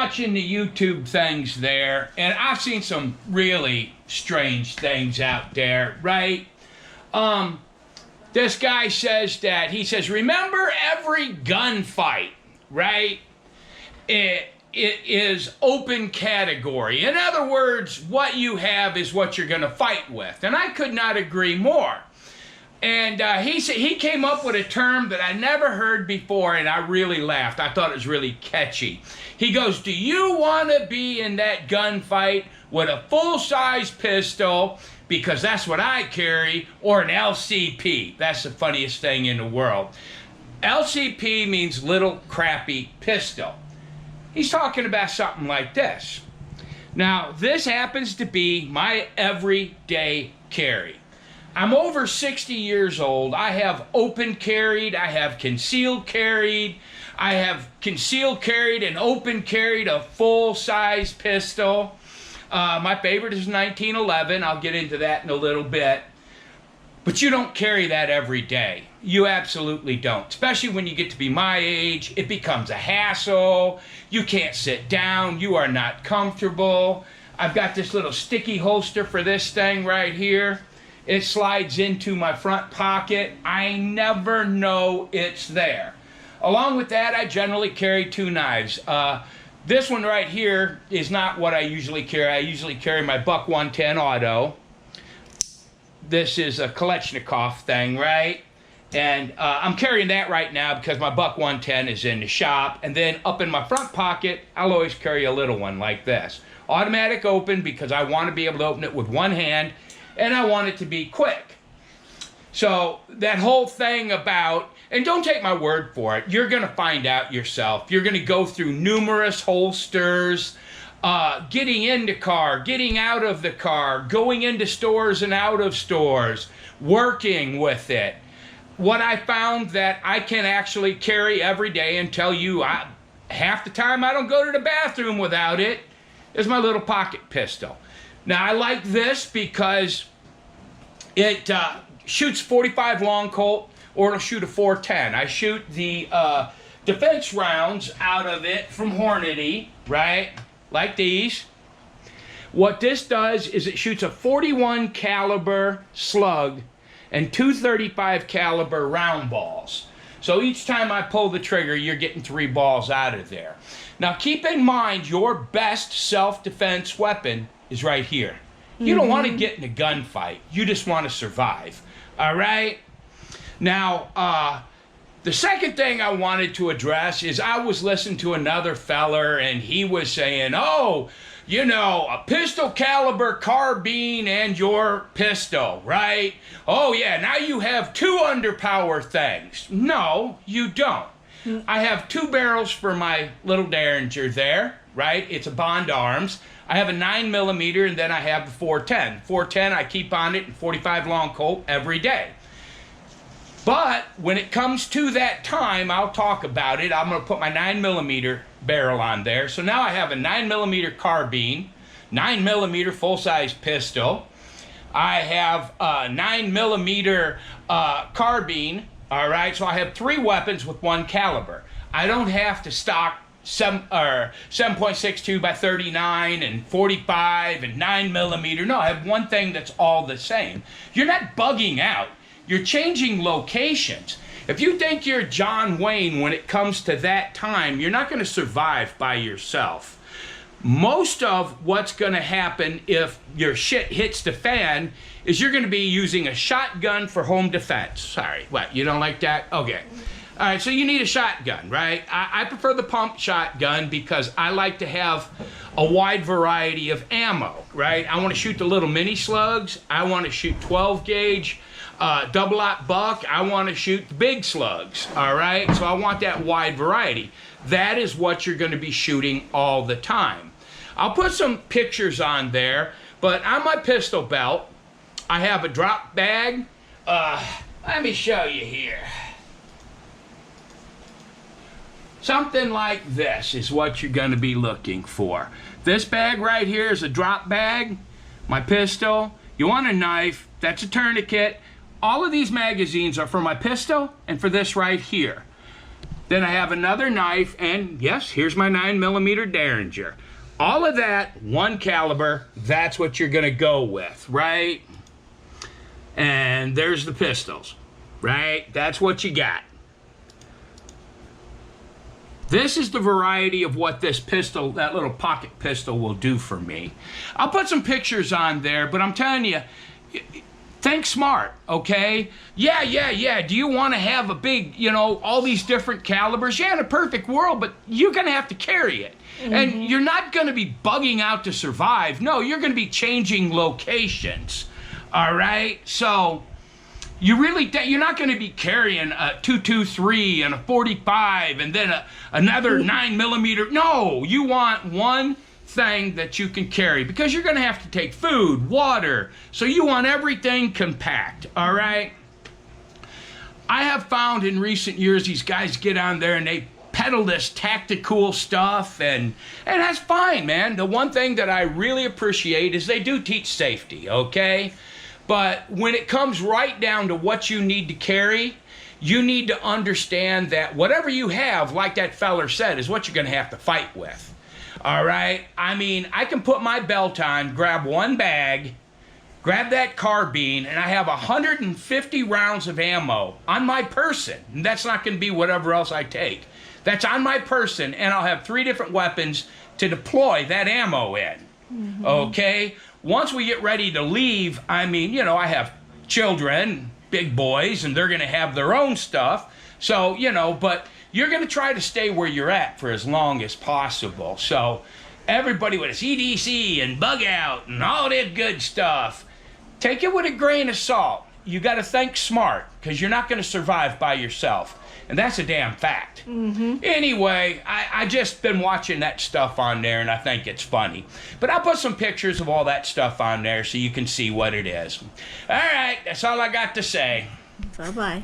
Watching the YouTube things there, and I've seen some really strange things out there, right? This guy says remember every gunfight, right? It is open category. In other words, what you have is what you're going to fight with. And I could not agree more. And he came up with a term that I never heard before, and I really laughed. I thought it was really catchy. He goes, do you want to be in that gunfight with a full-size pistol, because that's what I carry, or an LCP? That's the funniest thing in the world. LCP means little crappy pistol. He's talking about something like this. Now, this happens to be my everyday carry. I'm over 60 years old. I have open carried, I have concealed carried, I have concealed carried and open carried a full-size pistol. My favorite is 1911. I'll get into that in a little bit. But you don't carry that every day. You absolutely don't. Especially when you get to be my age, it becomes a hassle. You can't sit down. You are not comfortable. I've got this little sticky holster for this thing right here. It slides into my front pocket. I never know it's there. Along with that, I generally carry two knives. This one right here is not what I usually carry. I usually carry my Buck 110 Auto. This is a Kalashnikov thing, right? And I'm carrying that right now because my Buck 110 is in the shop. And then up in my front pocket, I'll always carry a little one like this. Automatic open because I want to be able to open it with one hand, and I want it to be quick. So that whole thing about, and don't take my word for it, you're going to find out yourself. You're going to go through numerous holsters, getting into car, getting out of the car, going into stores and out of stores, working with it. What I found that I can actually carry every day and tell you half the time I don't go to the bathroom without it is my little pocket pistol. Now I like this because it shoots 45 long Colt, or it'll shoot a 410. I shoot the defense rounds out of it from Hornady, right? Like these. What this does is it shoots a 41 caliber slug and 235 caliber round balls. So each time I pull the trigger, you're getting 3 balls out of there. Now keep in mind, your best self-defense weapon is right here. You don't want to get in a gunfight. You just want to survive. All right? Now, the second thing I wanted to address is I was listening to another feller, and he was saying, oh, you know, a pistol caliber carbine and your pistol, right? Oh, yeah, now you have 2 underpower things. No, you don't. I have 2 barrels for my little Derringer there, right? It's a Bond Arms. I have a 9mm, and then I have the 410. 410, I keep on it in 45 long Colt every day. But when it comes to that time, I'll talk about it. I'm going to put my 9mm barrel on there. So now I have a 9mm carbine, 9mm full-size pistol. I have a 9mm carbine. All right, so I have 3 weapons with 1 caliber. I don't have to stock 7.62 by 39 and 45 and 9mm. No, I have one thing that's all the same. You're not bugging out. You're changing locations. If you think you're John Wayne when it comes to that time, you're not going to survive by yourself. Most of what's going to happen if your shit hits the fan is you're going to be using a shotgun for home defense. Sorry, what, you don't like that? Okay. All right, so you need a shotgun, right? I prefer the pump shotgun because I like to have a wide variety of ammo, right? I want to shoot the little mini slugs. I want to shoot 12 gauge, double-aught buck. I want to shoot the big slugs, all right? So I want that wide variety. That is what you're going to be shooting all the time. I'll put some pictures on there, but on my pistol belt, I have a drop bag. Let me show you here. Something like this is what you're going to be looking for. This bag right here is a drop bag. My pistol. You want a knife. That's a tourniquet. All of these magazines are for my pistol and for this right here. Then I have another knife, and yes, here's my 9mm Derringer. All of that, one caliber, that's what you're gonna go with, right? And there's the pistols, right? That's what you got. This is the variety of what this pistol, that little pocket pistol, will do for me. I'll put some pictures on there, but I'm telling you, think smart, okay? Yeah. Do you want to have a big, all these different calibers? Yeah, in a perfect world, but you're going to have to carry it. Mm-hmm. And you're not going to be bugging out to survive. No, you're going to be changing locations, all right? So you're not going to be carrying a 223 and a 45 and then another 9mm. No, you want one thing that you can carry because you're going to have to take food, water, so you want everything compact, all right? I have found in recent years these guys get on there and they peddle this tactical stuff, and that's fine, man. The one thing that I really appreciate is they do teach safety, okay? But when it comes right down to what you need to carry, you need to understand that whatever you have, like that feller said, is what you're going to have to fight with. All right? I mean, I can put my belt on, grab one bag, grab that carbine, and I have 150 rounds of ammo on my person. And that's not going to be whatever else I take. That's on my person, and I'll have 3 different weapons to deploy that ammo in. Mm-hmm. Okay? Once we get ready to leave, I mean, I have children, big boys, and they're going to have their own stuff. So, but you're going to try to stay where you're at for as long as possible. So everybody with a CDC and bug out and all that good stuff, take it with a grain of salt. You got to think smart because you're not going to survive by yourself. And that's a damn fact. Mm-hmm. Anyway, I just been watching that stuff on there, and I think it's funny. But I'll put some pictures of all that stuff on there so you can see what it is. All right, that's all I got to say. Bye-bye.